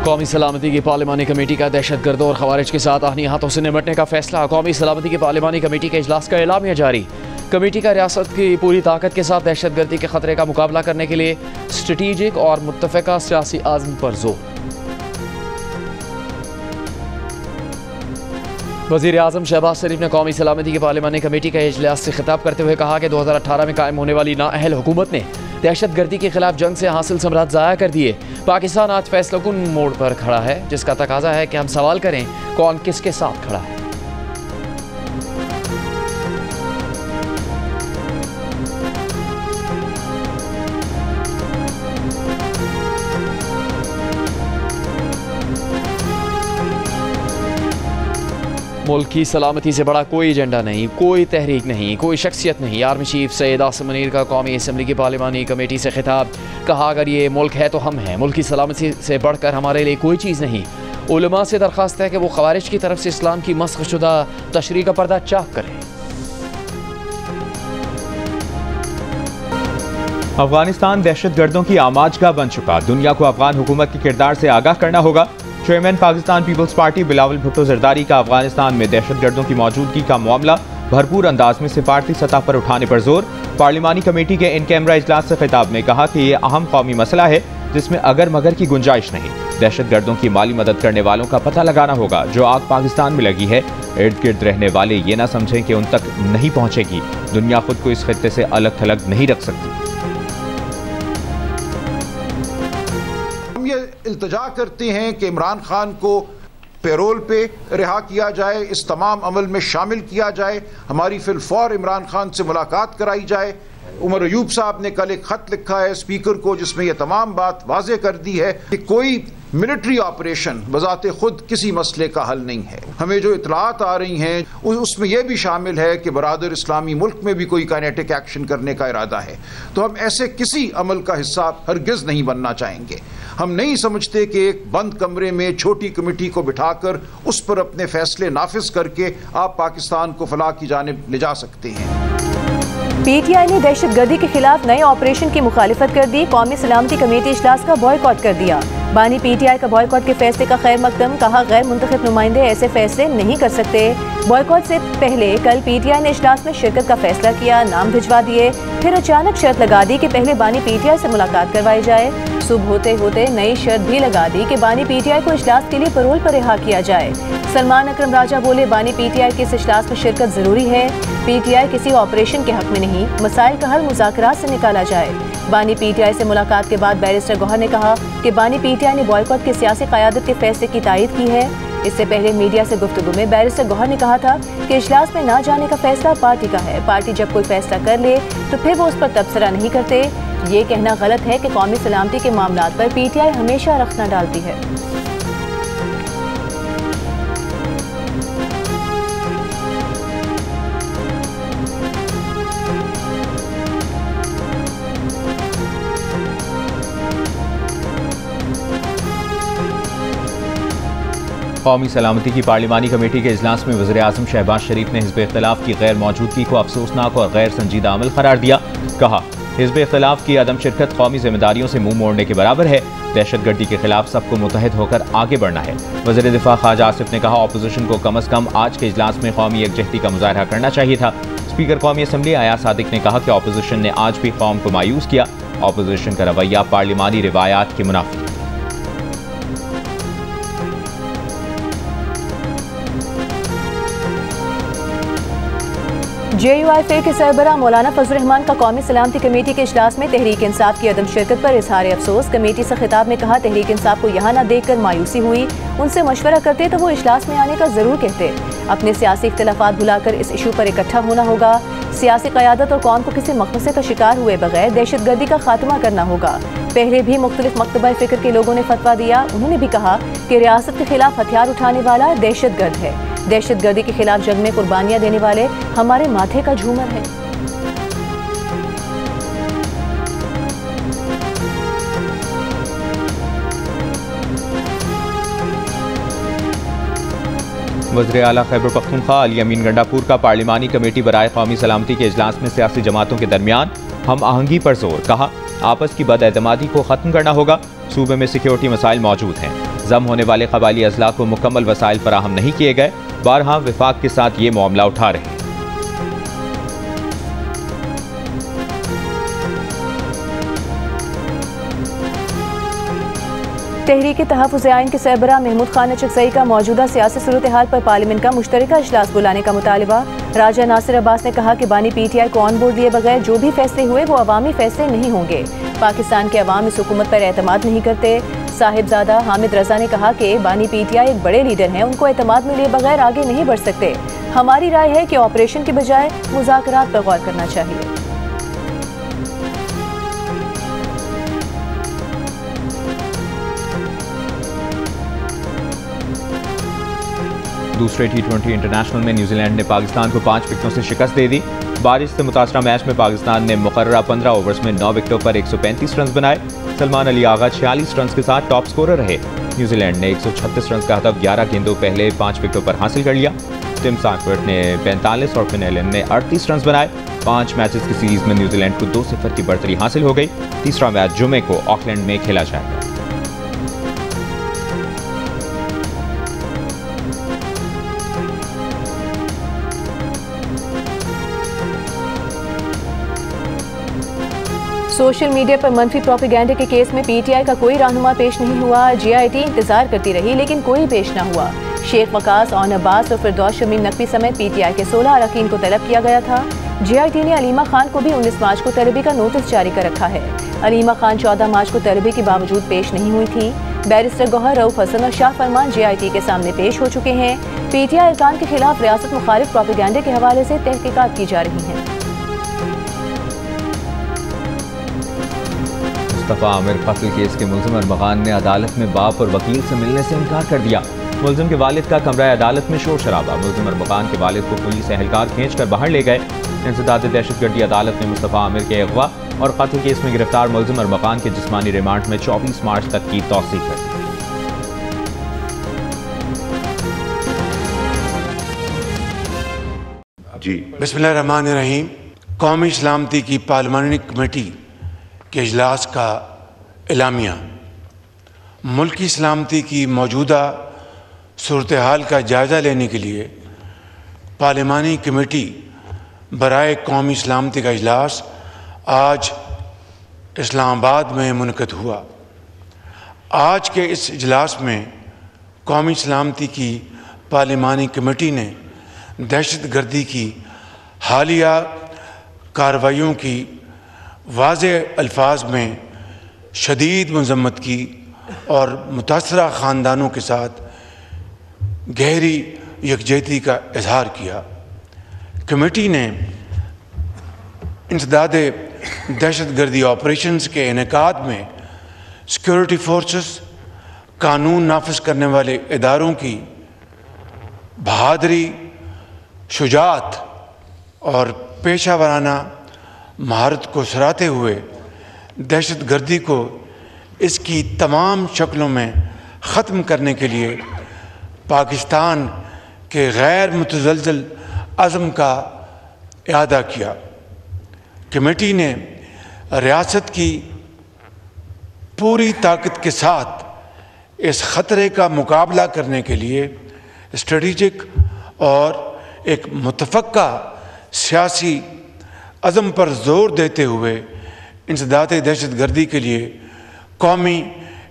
قومی سلامتی کی پارلیمانی کمیٹی کا دہشت گردوں اور خوارج کے ساتھ آہنی ہاتھوں سے نمٹنے کا فیصلہ۔ قومی سلامتی کی پارلیمانی کمیٹی کے اجلاس کا اعلامیہ جاری۔ کمیٹی کا ریاست کی پوری طاقت کے ساتھ دہشت گردی کے خطرے کا مقابلہ کرنے کے لیے اسٹریٹجک اور متفقہ سیاسی عزم پر زور۔ وزیر اعظم شہباز شریف نے قومی سلامتی کی پارلیمانی کمیٹی کے اجلاس سے خطاب کرتے ہوئے کہا کہ 2018 میں قائم ہونے والی نااہل حکومت نے دہشت گردی کے خلاف جنگ سے حاصل ثمرات ضائع کر دیے۔ پاکستان آج فیصلہ کن موڑ پر کھڑا ہے، جس کا تقاضا ہے کہ ہم سوال کریں کون کس کے ساتھ کھڑا ہے۔ ملک کی سلامتی سے بڑا کوئی ایجنڈا نہیں، کوئی تحریک نہیں، کوئی شخصیت نہیں۔ آرمی چیف سید عاصم منیر کا قومی اسمبلی کی پارلیمانی کمیٹی سے خطاب۔ کہا اگر یہ ملک ہے تو ہم ہیں، ملک کی سلامتی سے بڑھ کر ہمارے لیے کوئی چیز نہیں۔ علماء سے درخواست ہے کہ وہ خوارج کی طرف سے اسلام کی مسخ شدہ تشریح کا پردہ چاک کریں۔ افغانستان دہشت گردوں کی آماج گاہ بن چکا، دنیا کو افغان حکومت کے کردار سے آگاہ کرنا ہوگا۔ چیئرمین پاکستان پیپلز پارٹی بلاول بھٹو زرداری کا افغانستان میں دہشت گردوں کی موجودگی کا معاملہ بھرپور انداز میں سفارتی سطح پر اٹھانے پر زور۔ پارلیمانی کمیٹی کے ان کیمرہ اجلاس سے خطاب میں کہا کہ یہ اہم قومی مسئلہ ہے جس میں اگر مگر کی گنجائش نہیں۔ دہشت گردوں کی مالی مدد کرنے والوں کا پتہ لگانا ہوگا۔ جو آگ پاکستان میں لگی ہے، ارد گرد رہنے والے یہ نہ سمجھیں کہ ان تک نہیں پہنچے گی۔ دنیا خود کو اس خطے سے الگ تھلگ نہیں رکھ سکتی۔ ہم یہ التجا کرتے ہیں کہ عمران خان کو پیرول پہ رہا کیا جائے، اس تمام عمل میں شامل کیا جائے، ہماری فی الفور عمران خان سے ملاقات کرائی جائے۔ عمر ایوب صاحب نے کل ایک خط لکھا ہے اسپیکر کو جس میں یہ تمام بات واضح کر دی ہے کہ کوئی ملٹری آپریشن بذات خود کسی مسئلے کا حل نہیں ہے۔ ہمیں جو اطلاعات آ رہی ہیں اس میں یہ بھی شامل ہے کہ برادر اسلامی ملک میں بھی کوئی کائنیٹک ایکشن کرنے کا ارادہ ہے، تو ہم ایسے کسی عمل کا حصہ ہرگز نہیں بننا چاہیں گے۔ ہم نہیں سمجھتے کہ ایک بند کمرے میں چھوٹی کمیٹی کو بٹھا کر اس پر اپنے فیصلے نافذ کر کے آپ پاکستان کو فلاح کی جانب لے جا سکتے ہیں۔ پی ٹی آئی نے دہشت گردی کے خلاف نئے آپریشن کی مخالفت کر دی، قومی سلامتی کمیٹی اجلاس کا بائیکاٹ کر دیا۔ بانی پی ٹی آئی کا بائیکاٹ کے فیصلے کا خیر مقدم، کہا غیر منتخب نمائندے ایسے فیصلے نہیں کر سکتے۔ بائیکاٹ سے پہلے کل پی ٹی آئی نے اجلاس میں شرکت کا فیصلہ کیا، نام بھجوا دیے، پھر اچانک شرط لگا دی کہ پہلے بانی پی ٹی آئی سے ملاقات کروائی جائے۔ صبح ہوتے ہوتے نئی شرط بھی لگا دی کہ بانی پی ٹی آئی کو اجلاس کے لیے پرول پر رہا کیا جائے۔ سلمان اکرم راجہ بولے بانی پی ٹی آئی کے اس اجلاس میں شرکت ضروری ہے، پی ٹی آئی کسی آپریشن کے حق میں نہیں، مسائل کا حل مذاکرات سے نکالا جائے۔ بانی پی ٹی آئی سے ملاقات کے بعد بیرسٹر گوہر نے کہا کہ بانی پی ٹی آئی نے بائیکاٹ کی سیاسی قیادت کے فیصلے کی تائید کی ہے۔ اس سے پہلے میڈیا سے گفتگو میں بیرسٹر گوہر نے کہا تھا کہ اجلاس میں نہ جانے کا فیصلہ پارٹی کا ہے، پارٹی جب کوئی فیصلہ کر لے تو پھر وہ اس پر تبصرہ نہیں کرتے۔ یہ کہنا غلط ہے کہ قومی سلامتی کے معاملات پر پی ٹی آئی ہمیشہ رخ نہ ڈالتی ہے۔ قومی سلامتی کی پارلیمانی کمیٹی کے اجلاس میں وزیر اعظم شہباز شریف نے حزب اختلاف کی غیر موجودگی کو افسوسناک اور غیر سنجیدہ عمل قرار دیا۔ کہا حزب اختلاف کی عدم شرکت قومی ذمہ داریوں سے منہ موڑنے کے برابر ہے۔ دہشت گردی کے خلاف سب کو متحد ہو کر آگے بڑھنا ہے۔ وزیر دفاع خواجہ آصف نے کہا اپوزیشن کو کم از کم آج کے اجلاس میں قومی یکجہتی کا مظاہرہ کرنا چاہیے تھا۔ اسپیکر قومی اسمبلی ایاز صادق نے کہا کہ اپوزیشن نے آج بھی قوم کو مایوس کیا۔ اپوزیشن کا رویہ پارلیمانی روایات کے منافی ہے۔ جے یو آئی کے سربراہ مولانا فضل الرحمان کا قومی سلامتی کمیٹی کے اجلاس میں تحریک انصاف کی عدم شرکت پر اظہار افسوس۔ کمیٹی سے خطاب میں کہا تحریک انصاف کو یہاں نہ دیکھ کر مایوسی ہوئی، ان سے مشورہ کرتے تو وہ اجلاس میں آنے کا ضرور کہتے۔ اپنے سیاسی اختلافات بھلا کر اس ایشو پر اکٹھا ہونا ہوگا۔ سیاسی قیادت اور قوم کو کسی مقمصے کا شکار ہوئے بغیر دہشت گردی کا خاتمہ کرنا ہوگا۔ پہلے بھی مختلف مکتبہ فکر کے لوگوں نے فتویٰ دیا، انہوں نے بھی کہا کہ ریاست کے خلاف ہتھیار اٹھانے والا دہشت گرد ہے۔ دہشت گردی کے خلاف جنگ میں قربانیاں دینے والے ہمارے ماتھے کا جھومر ہے۔ وزیر اعلیٰ خیبر پختونخوا علی امین گنڈاپور کا پارلیمانی کمیٹی برائے قومی سلامتی کے اجلاس میں سیاسی جماعتوں کے درمیان ہم آہنگی پر زور۔ کہا آپس کی بد اعتمادی کو ختم کرنا ہوگا، صوبے میں سیکیورٹی مسائل موجود ہیں۔ ضم ہونے والے قبائلی اضلاع کو مکمل وسائل فراہم نہیں کیے گئے، بارہا وفاق کے ساتھ یہ معاملہ اٹھا رہے ہیں۔ تحریک تحفظ آئین کے سربراہ محمود خان چکسئی کا موجودہ سیاسی صورتحال پر پارلیمنٹ کا مشترکہ اجلاس بلانے کا مطالبہ۔ راجہ ناصر عباس نے کہا کہ بانی پی ٹی آئی کو آن بورڈ لیے بغیر جو بھی فیصلے ہوئے وہ عوامی فیصلے نہیں ہوں گے۔ پاکستان کے عوام اس حکومت پر اعتماد نہیں کرتے۔ صاحبزادہ حامد رضا نے کہا کہ بانی پی ٹی آئی ایک بڑے لیڈر ہیں، ان کو اعتماد میں لیے بغیر آگے نہیں بڑھ سکتے۔ ہماری رائے ہے کہ آپریشن کے بجائے مذاکرات پر غور کرنا چاہیے۔ دوسرے T20 انٹرنیشنل میں نیوزی لینڈ نے پاکستان کو 5 وکٹوں سے شکست دے دی۔ بارش سے متاثرہ میچ میں پاکستان نے مقررہ 15 اوورز میں 9 وکٹوں پر 135 رنز بنائے۔ سلمان علی آغا 46 رنز کے ساتھ ٹاپ سکورر رہے۔ نیوزی لینڈ نے 136 رنز کا ہدف 11 گیندوں پہلے 5 وکٹوں پر حاصل کر لیا۔ ٹم ساکورٹ نے 45 اور فن ایلن نے 38 رنز بنائے۔ 5 میچز کی سیریز میں نیوزی لینڈ کو 2-0 کی برتری حاصل ہو گئی۔ تیسرا میچ جمعے کو آکلینڈ میں کھیلا جائے گا۔ سوشل میڈیا پر منفی پروپیگینڈا کے کیس میں پی ٹی آئی کا کوئی رہنما پیش نہیں ہوا۔ جے آئی ٹی انتظار کرتی رہی لیکن کوئی پیش نہ ہوا۔ شیخ وقاص، اون عباس اور فردوس شمیم نقوی سمیت پی ٹی آئی کے 16 اراکین کو طلب کیا گیا تھا۔ جے آئی ٹی نے علیمہ خان کو بھی 19 مارچ کو طلبی کا نوٹس جاری کر رکھا ہے۔ علیمہ خان 14 مارچ کو طلبی کے باوجود پیش نہیں ہوئی تھی۔ بیرسٹر گوہر رؤف حسن اور شاہ فرمان جے آئی ٹی کے سامنے پیش ہو چکے ہیں۔ پی ٹی آئی ارکان کے خلاف ریاست مخالف پروپیگینڈا کے حوالے سے تحقیقات کی جا رہی ہیں۔ مصطفیٰ عامر قتل کیس کے ملزم ارمغان نے عدالت میں باپ اور وکیل سے ملنے سے انکار کر دیا۔ ملزم کے والد کا کمرہ عدالت میں شور شرابہ۔ ملزم ارمغان کے والد کو پولیس اہلکار کھینچ کر باہر لے گئے۔ انسداد دہشت گردی عدالت نے مصطفیٰ عامر کے اغوا اور قتل کیس میں گرفتار ملزم ارمغان کے جسمانی ریمانڈ میں 24 مارچ تک کی توسیع کر دی۔ بسم اللہ الرحمن الرحیم۔ قومی سلامتی کی پارلیمانی کمیٹی کے اجلاس کا اعلامیہ۔ ملکی سلامتی کی موجودہ صورتحال کا جائزہ لینے کے لیے پارلیمانی کمیٹی برائے قومی سلامتی کا اجلاس آج اسلام آباد میں منعقد ہوا۔ آج کے اس اجلاس میں قومی سلامتی کی پارلیمانی کمیٹی نے دہشت گردی کی حالیہ کارروائیوں کی واضح الفاظ میں شدید مذمت کی اور متاثرہ خاندانوں کے ساتھ گہری یکجہتی کا اظہار کیا۔ کمیٹی نے انسداد دہشت گردی آپریشنز کے انعقاد میں سیکورٹی فورسز، قانون نافذ کرنے والے اداروں کی بہادری، شجاعت اور پیشہ ورانہ مہارت کو سراہتے ہوئے دہشت گردی کو اس کی تمام شکلوں میں ختم کرنے کے لیے پاکستان کے غیر متزلزل عزم کا اعادہ کیا۔ کمیٹی نے ریاست کی پوری طاقت کے ساتھ اس خطرے کا مقابلہ کرنے کے لیے اسٹریٹجک اور ایک متفقہ سیاسی عزم پر زور دیتے ہوئے انسداد دہشت گردی کے لیے قومی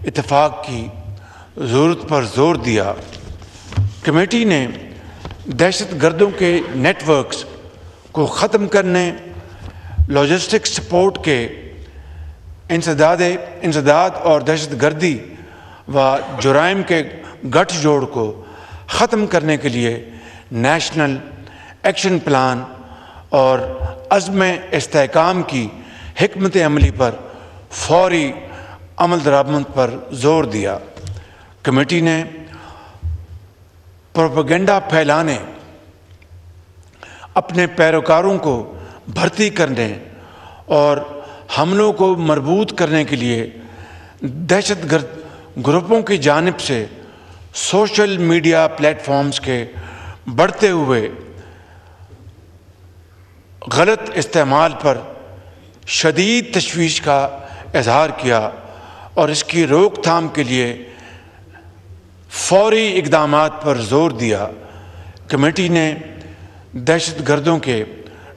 اتفاق کی ضرورت پر زور دیا۔ کمیٹی نے دہشت گردوں کے نیٹ ورکس کو ختم کرنے، لاجسٹک سپورٹ کے انسداد اور دہشت گردی و جرائم کے گٹھ جوڑ کو ختم کرنے کے لیے نیشنل ایکشن پلان اور عزم استحکام کی حکمت عملی پر فوری عمل درآمد پر زور دیا۔ کمیٹی نے پروپیگنڈا پھیلانے، اپنے پیروکاروں کو بھرتی کرنے اور حملوں کو مربوط کرنے کے لیے دہشت گرد گروپوں کی جانب سے سوشل میڈیا پلیٹ فارمز کے بڑھتے ہوئے غلط استعمال پر شدید تشویش کا اظہار کیا اور اس کی روک تھام کے لیے فوری اقدامات پر زور دیا۔ کمیٹی نے دہشت گردوں کے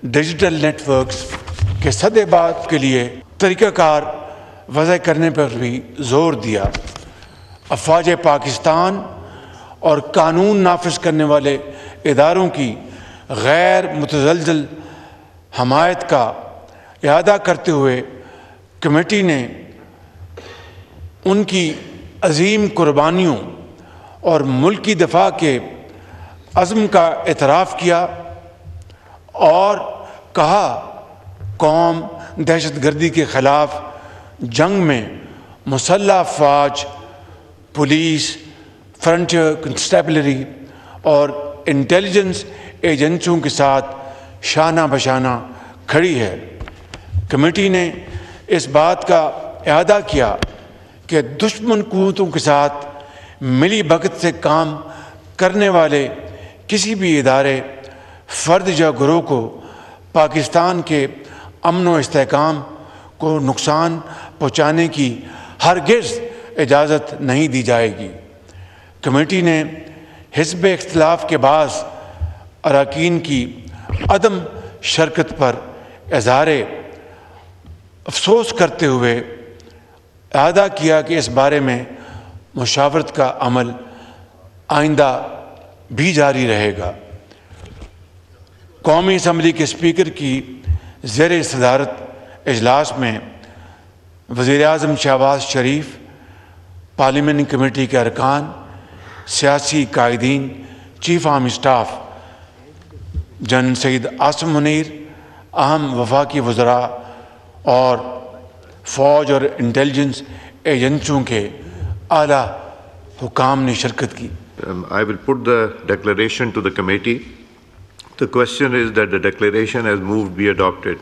ڈیجیٹل نیٹ ورکس کے سدِ بات کے لیے طریقہ کار وضع کرنے پر بھی زور دیا۔ افواج پاکستان اور قانون نافذ کرنے والے اداروں کی غیر متزلزل حمایت کا اعادہ کرتے ہوئے کمیٹی نے ان کی عظیم قربانیوں اور ملکی دفاع کے عزم کا اعتراف کیا اور کہا قوم دہشت گردی کے خلاف جنگ میں مسلح افواج، پولیس، فرنٹیئر کنسٹیبلری اور انٹیلیجنس ایجنسیوں کے ساتھ شانہ بشانہ کھڑی ہے۔ کمیٹی نے اس بات کا اعادہ کیا کہ دشمن قوتوں کے ساتھ ملی بھگت سے کام کرنے والے کسی بھی ادارے، فرد یا گروہ کو پاکستان کے امن و استحکام کو نقصان پہنچانے کی ہرگز اجازت نہیں دی جائے گی۔ کمیٹی نے حزب اختلاف کے بعض اراکین کی عدم شرکت پر اظہار افسوس کرتے ہوئے اعادہ کیا کہ اس بارے میں مشاورت کا عمل آئندہ بھی جاری رہے گا۔ قومی اسمبلی کے اسپیکر کی زیر صدارت اجلاس میں وزیر اعظم شہباز شریف، پارلیمانی کمیٹی کے ارکان، سیاسی قائدین، chief army staff general Syed Asim Munir, اہم وفاقی وزراء اور فوج اور انٹیلیجنس ایجنسیوں کے اعلیٰ حکام نے شرکت کی۔ I will put the declaration to the committee. The question is that the declaration as moved be adopted.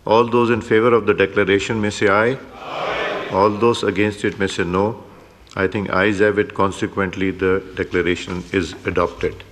All those in favor of the declaration may say aye. Aye. All those against it may say no. I think ayes have it. Consequently, the declaration is adopted.